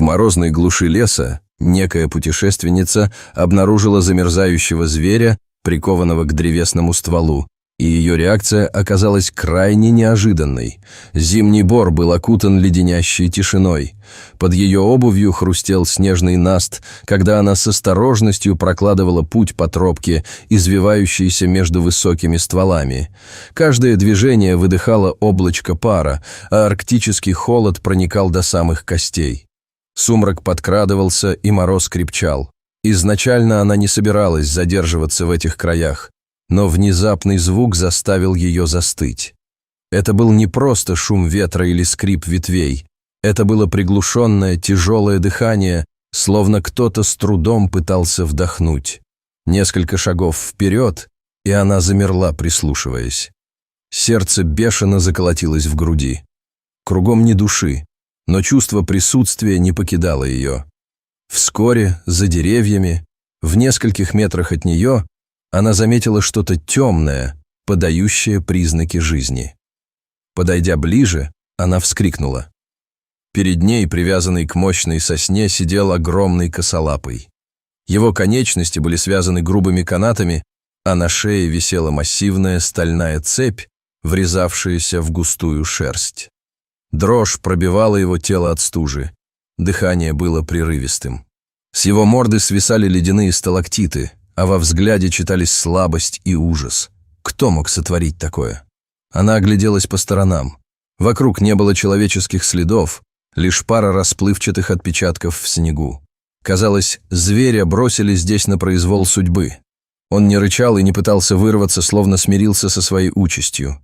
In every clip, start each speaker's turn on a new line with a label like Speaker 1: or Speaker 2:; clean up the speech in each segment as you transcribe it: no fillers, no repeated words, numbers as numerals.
Speaker 1: морозной глуши леса некая путешественница обнаружила замерзающего зверя, прикованного к древесному стволу, и ее реакция оказалась крайне неожиданной. Зимний бор был окутан леденящей тишиной. Под ее обувью хрустел снежный наст, когда она с осторожностью прокладывала путь по тропке, извивающейся между высокими стволами. Каждое движение выдыхало облачко пара, а арктический холод проникал до самых костей. Сумрак подкрадывался, и мороз крепчал. Изначально она не собиралась задерживаться в этих краях, но внезапный звук заставил ее застыть. Это был не просто шум ветра или скрип ветвей. Это было приглушенное, тяжелое дыхание, словно кто-то с трудом пытался вдохнуть. Несколько шагов вперед, и она замерла, прислушиваясь. Сердце бешено заколотилось в груди. Кругом ни души, но чувство присутствия не покидало ее. Вскоре, за деревьями, в нескольких метрах от нее, она заметила что-то темное, подающее признаки жизни. Подойдя ближе, она вскрикнула. Перед ней, привязанный к мощной сосне, сидел огромный косолапый. Его конечности были связаны грубыми канатами, а на шее висела массивная стальная цепь, врезавшаяся в густую шерсть. Дрожь пробивала его тело от стужи. Дыхание было прерывистым. С его морды свисали ледяные сталактиты, а во взгляде читались слабость и ужас. Кто мог сотворить такое? Она огляделась по сторонам. Вокруг не было человеческих следов, лишь пара расплывчатых отпечатков в снегу. Казалось, зверя бросили здесь на произвол судьбы. Он не рычал и не пытался вырваться, словно смирился со своей участью.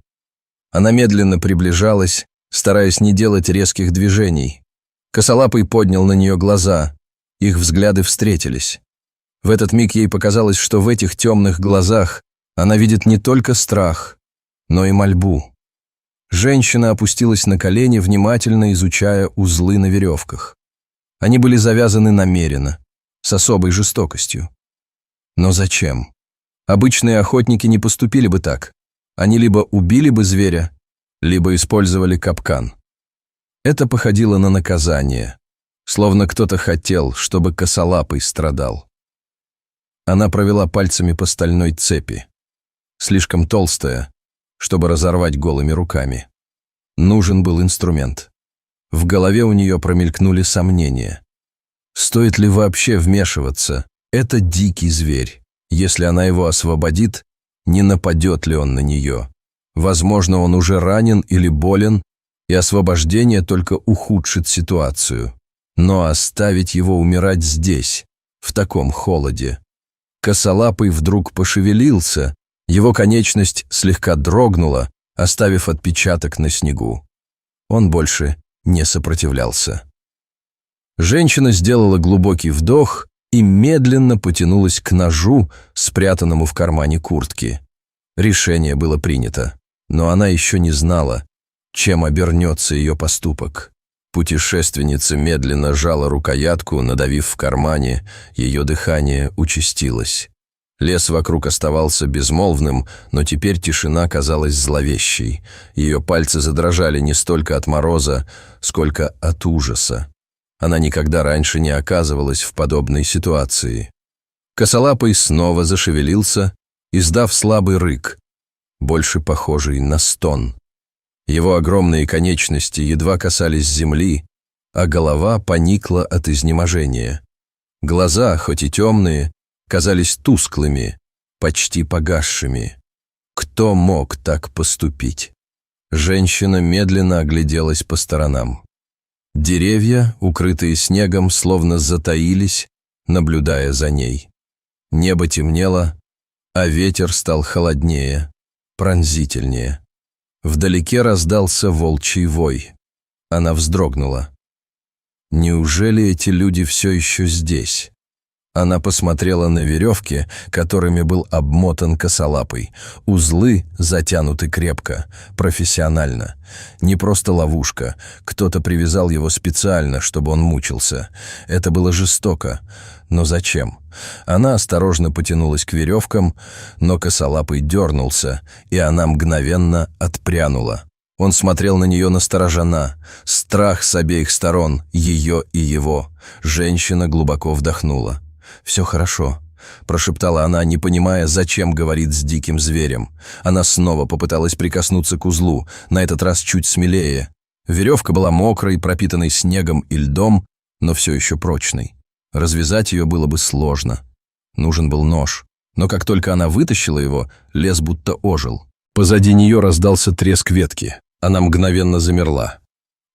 Speaker 1: Она медленно приближалась, стараясь не делать резких движений. Косолапый поднял на нее глаза. Их взгляды встретились. В этот миг ей показалось, что в этих темных глазах она видит не только страх, но и мольбу. Женщина опустилась на колени, внимательно изучая узлы на веревках. Они были завязаны намеренно, с особой жестокостью. Но зачем? Обычные охотники не поступили бы так. Они либо убили бы зверя, либо использовали капкан. Это походило на наказание, словно кто-то хотел, чтобы косолапый страдал. Она провела пальцами по стальной цепи, слишком толстая, чтобы разорвать голыми руками. Нужен был инструмент. В голове у нее промелькнули сомнения. Стоит ли вообще вмешиваться? Это дикий зверь. Если она его освободит, не нападет ли он на нее? Возможно, он уже ранен или болен, и освобождение только ухудшит ситуацию. Но оставить его умирать здесь, в таком холоде. Косолапый вдруг пошевелился, его конечность слегка дрогнула, оставив отпечаток на снегу. Он больше не сопротивлялся. Женщина сделала глубокий вдох и медленно потянулась к ножу, спрятанному в кармане куртки. Решение было принято, но она еще не знала, чем обернется ее поступок. Путешественница медленно сжала рукоятку, надавив в кармане, ее дыхание участилось. Лес вокруг оставался безмолвным, но теперь тишина казалась зловещей. Ее пальцы задрожали не столько от мороза, сколько от ужаса. Она никогда раньше не оказывалась в подобной ситуации. Косолапый снова зашевелился, издав слабый рык, больше похожий на стон. Его огромные конечности едва касались земли, а голова поникла от изнеможения. Глаза, хоть и темные, казались тусклыми, почти погасшими. Кто мог так поступить? Женщина медленно огляделась по сторонам. Деревья, укрытые снегом, словно затаились, наблюдая за ней. Небо темнело, а ветер стал холоднее, пронзительнее. Вдалеке раздался волчий вой. Она вздрогнула. Неужели эти люди все еще здесь? Она посмотрела на веревки, которыми был обмотан косолапый. Узлы затянуты крепко, профессионально. Не просто ловушка. Кто-то привязал его специально, чтобы он мучился. Это было жестоко. Но зачем? Она осторожно потянулась к веревкам, но косолапый дернулся, и она мгновенно отпрянула. Он смотрел на нее настороженно, страх с обеих сторон, ее и его. Женщина глубоко вдохнула. «Все хорошо», — прошептала она, не понимая, зачем говорит с диким зверем. Она снова попыталась прикоснуться к узлу, на этот раз чуть смелее. Веревка была мокрой, пропитанной снегом и льдом, но все еще прочной. Развязать ее было бы сложно. Нужен был нож. Но как только она вытащила его, лес будто ожил. Позади нее раздался треск ветки. Она мгновенно замерла.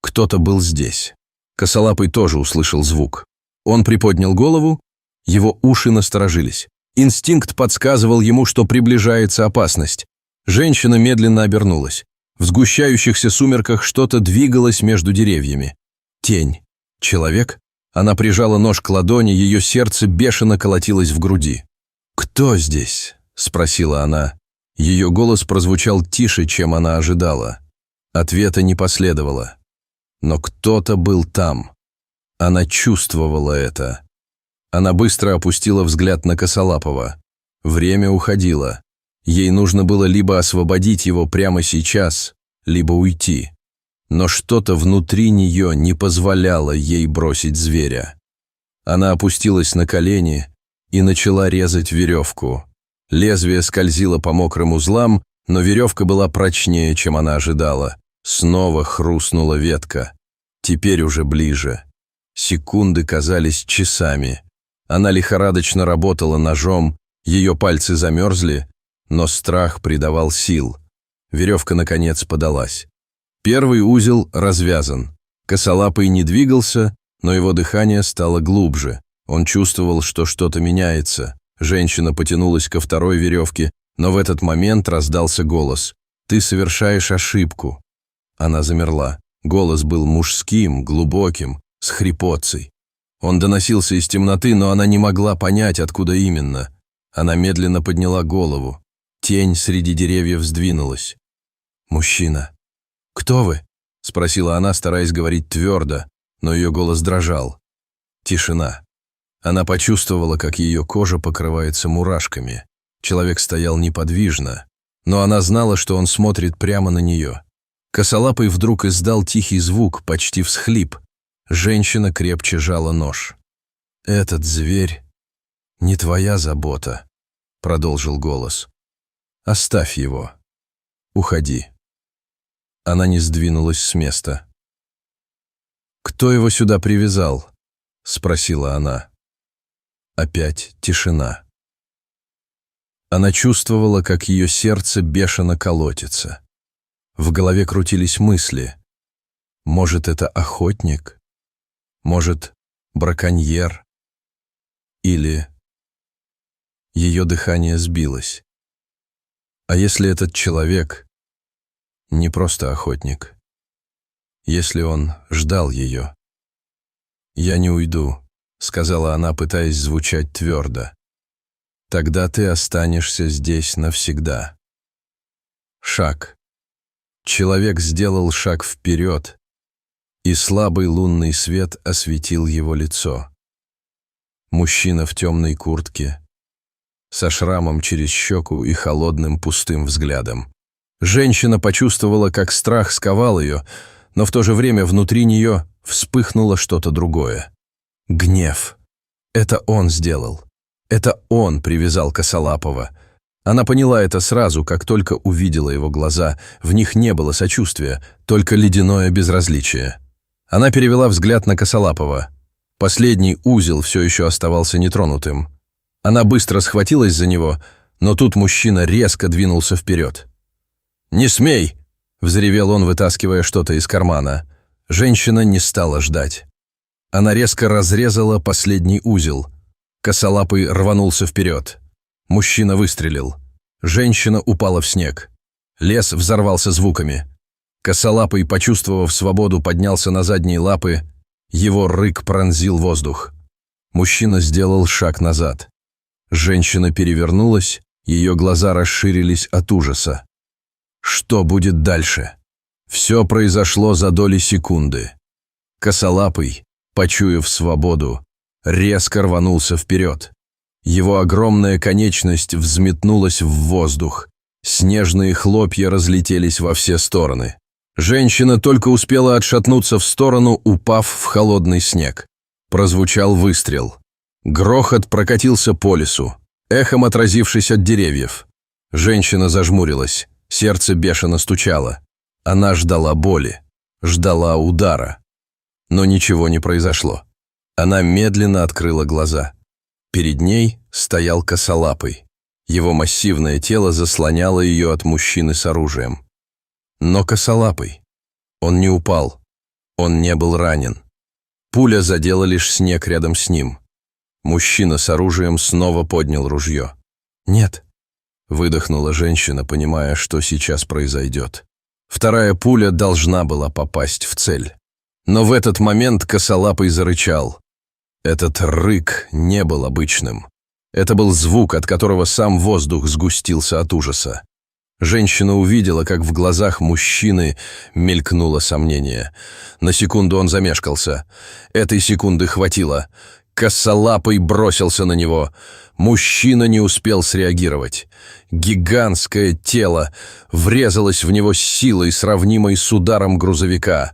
Speaker 1: Кто-то был здесь. Косолапый тоже услышал звук. Он приподнял голову, его уши насторожились. Инстинкт подсказывал ему, что приближается опасность. Женщина медленно обернулась. В сгущающихся сумерках что-то двигалось между деревьями. Тень. Человек? Она прижала нож к ладони, ее сердце бешено колотилось в груди. «Кто здесь?» — спросила она. Ее голос прозвучал тише, чем она ожидала. Ответа не последовало. Но кто-то был там. Она чувствовала это. Она быстро опустила взгляд на Косолапова. Время уходило. Ей нужно было либо освободить его прямо сейчас, либо уйти. Но что-то внутри нее не позволяло ей бросить зверя. Она опустилась на колени и начала резать веревку. Лезвие скользило по мокрым узлам, но веревка была прочнее, чем она ожидала. Снова хрустнула ветка. Теперь уже ближе. Секунды казались часами. Она лихорадочно работала ножом, ее пальцы замерзли, но страх придавал сил. Веревка, наконец, подалась. Первый узел развязан. Косолапый не двигался, но его дыхание стало глубже. Он чувствовал, что что-то меняется. Женщина потянулась ко второй веревке, но в этот момент раздался голос. «Ты совершаешь ошибку». Она замерла. Голос был мужским, глубоким, с хрипотцей. Он доносился из темноты, но она не могла понять, откуда именно. Она медленно подняла голову. Тень среди деревьев сдвинулась. «Мужчина». «Кто вы?» — спросила она, стараясь говорить твердо, но ее голос дрожал. Тишина. Она почувствовала, как ее кожа покрывается мурашками. Человек стоял неподвижно, но она знала, что он смотрит прямо на нее. Косолапый вдруг издал тихий звук, почти всхлип. Женщина крепче жала нож. «Этот зверь не твоя забота», — продолжил голос. «Оставь его. Уходи». Она не сдвинулась с места. «Кто его сюда привязал?» — спросила она. Опять тишина. Она чувствовала, как ее сердце бешено колотится. В голове крутились мысли. Может, это охотник? Может, браконьер? Или... Ее дыхание сбилось. А если этот человек не просто охотник? Если он ждал ее? «Я не уйду», — сказала она, пытаясь звучать твердо. «Тогда ты останешься здесь навсегда». Шаг. Человек сделал шаг вперед, и слабый лунный свет осветил его лицо. Мужчина в темной куртке, со шрамом через щеку и холодным пустым взглядом. Женщина почувствовала, как страх сковал ее, но в то же время внутри нее вспыхнуло что-то другое. Гнев. Это он сделал. Это он привязал Косолапова. Она поняла это сразу, как только увидела его глаза. В них не было сочувствия, только ледяное безразличие. Она перевела взгляд на Косолапова. Последний узел все еще оставался нетронутым. Она быстро схватилась за него, но тут мужчина резко двинулся вперед. «Не смей!» — взревел он, вытаскивая что-то из кармана. Женщина не стала ждать. Она резко разрезала последний узел. Косолапый рванулся вперед. Мужчина выстрелил. Женщина упала в снег. Лес взорвался звуками. Косолапый, почувствовав свободу, поднялся на задние лапы. Его рык пронзил воздух. Мужчина сделал шаг назад. Женщина перевернулась, ее глаза расширились от ужаса. Что будет дальше? Все произошло за доли секунды. Косолапый, почуяв свободу, резко рванулся вперед. Его огромная конечность взметнулась в воздух. Снежные хлопья разлетелись во все стороны. Женщина только успела отшатнуться в сторону, упав в холодный снег. Прозвучал выстрел. Грохот прокатился по лесу, эхом отразившись от деревьев. Женщина зажмурилась, сердце бешено стучало. Она ждала боли, ждала удара. Но ничего не произошло. Она медленно открыла глаза. Перед ней стоял Косолапый. Его массивное тело заслоняло ее от мужчины с оружием. Но Косолапый. Он не упал. Он не был ранен. Пуля задела лишь снег рядом с ним. Мужчина с оружием снова поднял ружье. «Нет», — выдохнула женщина, понимая, что сейчас произойдет. Вторая пуля должна была попасть в цель. Но в этот момент Косолапый зарычал. Этот рык не был обычным. Это был звук, от которого сам воздух сгустился от ужаса. Женщина увидела, как в глазах мужчины мелькнуло сомнение. На секунду он замешкался. Этой секунды хватило. Косолапый бросился на него. Мужчина не успел среагировать. Гигантское тело врезалось в него с силой, сравнимой с ударом грузовика.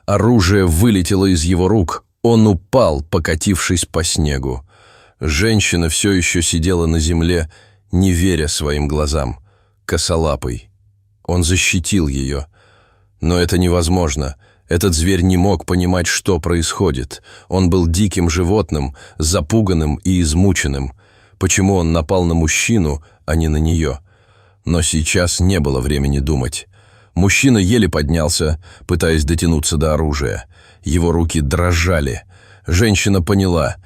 Speaker 1: Оружие вылетело из его рук. Он упал, покатившись по снегу. Женщина все еще сидела на земле, не веря своим глазам. Косолапый. Он защитил ее. Но это невозможно. Этот зверь не мог понимать, что происходит. Он был диким животным, запуганным и измученным. Почему он напал на мужчину, а не на нее? Но сейчас не было времени думать. Мужчина еле поднялся, пытаясь дотянуться до оружия. Его руки дрожали. Женщина поняла,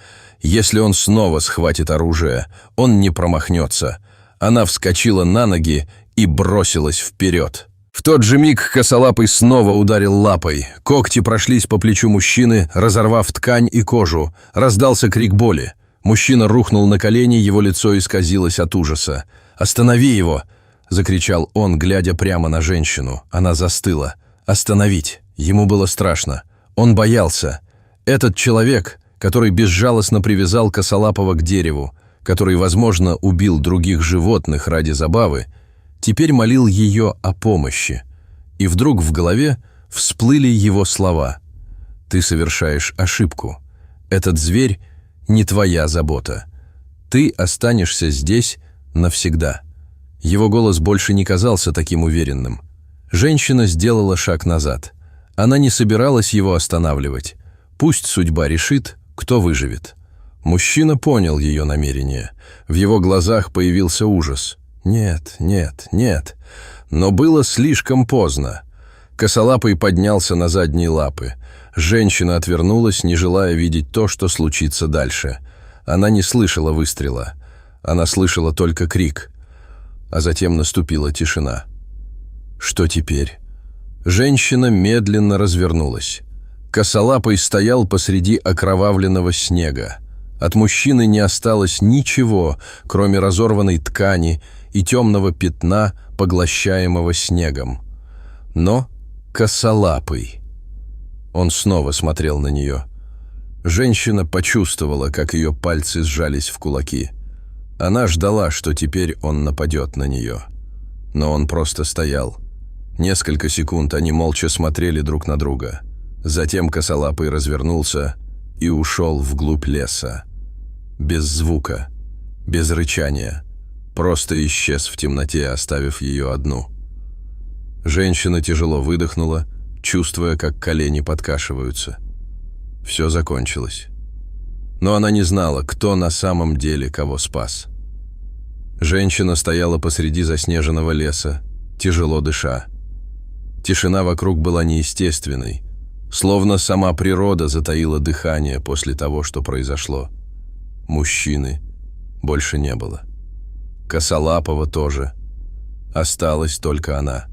Speaker 1: если он снова схватит оружие, он не промахнется. Она вскочила на ноги и бросилась вперед. В тот же миг Косолапый снова ударил лапой. Когти прошлись по плечу мужчины, разорвав ткань и кожу. Раздался крик боли. Мужчина рухнул на колени, его лицо исказилось от ужаса. «Останови его!» — закричал он, глядя прямо на женщину. Она застыла. «Остановить!» Ему было страшно. Он боялся. Этот человек, который безжалостно привязал Косолапого к дереву, который, возможно, убил других животных ради забавы, теперь молил ее о помощи. И вдруг в голове всплыли его слова. «Ты совершаешь ошибку. Этот зверь не твоя забота. Ты останешься здесь навсегда». Его голос больше не казался таким уверенным. Женщина сделала шаг назад. Она не собиралась его останавливать. Пусть судьба решит, кто выживет. Мужчина понял ее намерение. В его глазах появился ужас. Нет, нет, нет. Но было слишком поздно. Косолапый поднялся на задние лапы. Женщина отвернулась, не желая видеть то, что случится дальше. Она не слышала выстрела. Она слышала только крик. А затем наступила тишина. Что теперь? Женщина медленно развернулась. Косолапый стоял посреди окровавленного снега. От мужчины не осталось ничего, кроме разорванной ткани и темного пятна, поглощаемого снегом. Но Косолапый. Он снова смотрел на нее. Женщина почувствовала, как ее пальцы сжались в кулаки. Она ждала, что теперь он нападет на нее. Но он просто стоял. Несколько секунд они молча смотрели друг на друга. Затем Косолапый развернулся и ушел вглубь леса. Без звука, без рычания. Просто исчез в темноте, оставив ее одну. Женщина тяжело выдохнула, чувствуя, как колени подкашиваются. Все закончилось. Но она не знала, кто на самом деле кого спас. Женщина стояла посреди заснеженного леса, тяжело дыша. Тишина вокруг была неестественной, словно сама природа затаила дыхание после того, что произошло. Мужчины больше не было. Косолапого тоже. Осталась только она.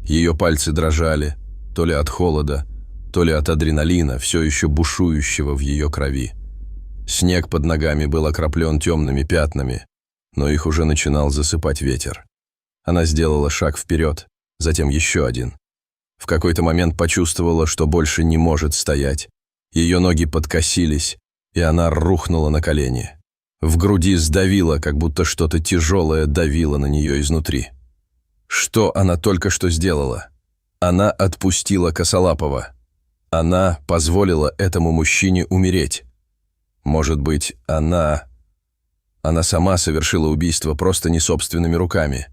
Speaker 1: Ее пальцы дрожали, то ли от холода, то ли от адреналина, все еще бушующего в ее крови. Снег под ногами был окроплен темными пятнами, но их уже начинал засыпать ветер. Она сделала шаг вперед, затем еще один. В какой-то момент почувствовала, что больше не может стоять. Ее ноги подкосились, и она рухнула на колени. В груди сдавило, как будто что-то тяжелое давило на нее изнутри. Что она только что сделала? Она отпустила Косолапова. Она позволила этому мужчине умереть. Может быть, она сама совершила убийство просто не собственными руками.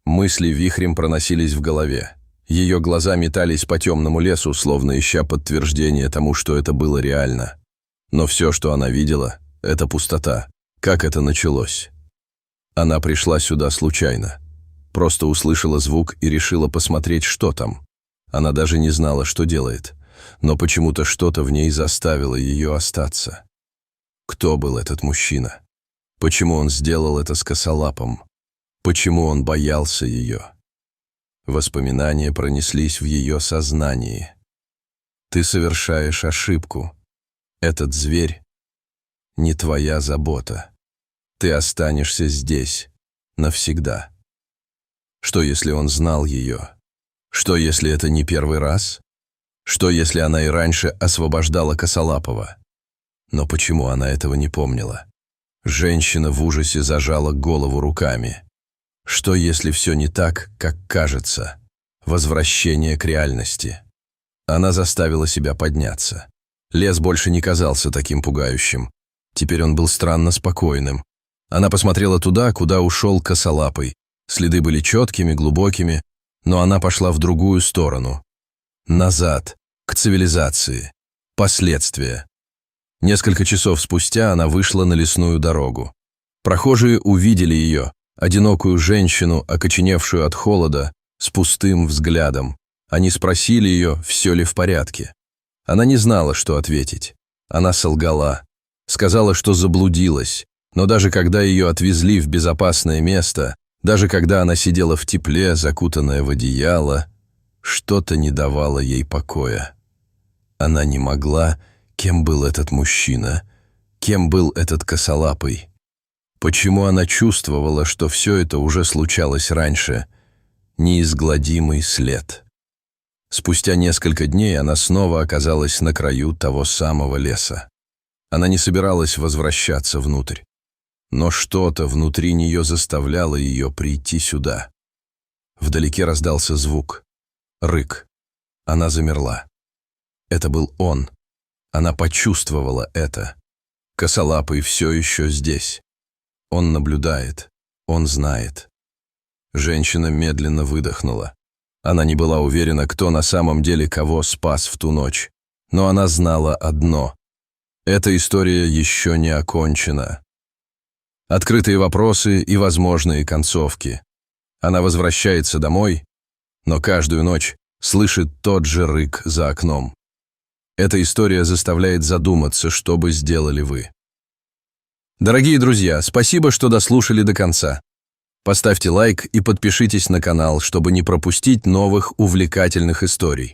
Speaker 1: Мысли вихрем проносились в голове. Ее глаза метались по темному лесу, словно ища подтверждение тому, что это было реально. Но все, что она видела, — это пустота. Как это началось? Она пришла сюда случайно. Просто услышала звук и решила посмотреть, что там. Она даже не знала, что делает. Но почему-то что-то в ней заставило ее остаться. Кто был этот мужчина? Почему он сделал это с Косолапом? Почему он боялся ее? Воспоминания пронеслись в ее сознании. Ты совершаешь ошибку. Этот зверь не твоя забота. Ты останешься здесь навсегда. Что, если он знал ее? Что, если это не первый раз? Что, если она и раньше освобождала Косолапова? Но почему она этого не помнила? Женщина в ужасе зажала голову руками. Что, если все не так, как кажется? Возвращение к реальности. Она заставила себя подняться. Лес больше не казался таким пугающим. Теперь он был странно спокойным. Она посмотрела туда, куда ушел Косолапый. Следы были четкими, глубокими, но она пошла в другую сторону. Назад, к цивилизации. Последствия. Несколько часов спустя она вышла на лесную дорогу. Прохожие увидели ее, одинокую женщину, окоченевшую от холода, с пустым взглядом. Они спросили ее, все ли в порядке. Она не знала, что ответить. Она солгала. Сказала, что заблудилась, но даже когда ее отвезли в безопасное место, даже когда она сидела в тепле, закутанная в одеяло, что-то не давало ей покоя. Она не могла, кем был этот мужчина, кем был этот Косолапый. Почему она чувствовала, что все это уже случалось раньше? Неизгладимый след. Спустя несколько дней она снова оказалась на краю того самого леса. Она не собиралась возвращаться внутрь. Но что-то внутри нее заставляло ее прийти сюда. Вдалеке раздался звук. Рык. Она замерла. Это был он. Она почувствовала это. Косолапый все еще здесь. Он наблюдает. Он знает. Женщина медленно выдохнула. Она не была уверена, кто на самом деле кого спас в ту ночь. Но она знала одно. Эта история еще не окончена. Открытые вопросы и возможные концовки. Она возвращается домой, но каждую ночь слышит тот же рык за окном. Эта история заставляет задуматься, что бы сделали вы. Дорогие друзья, спасибо, что дослушали до конца. Поставьте лайк и подпишитесь на канал, чтобы не пропустить новых увлекательных историй.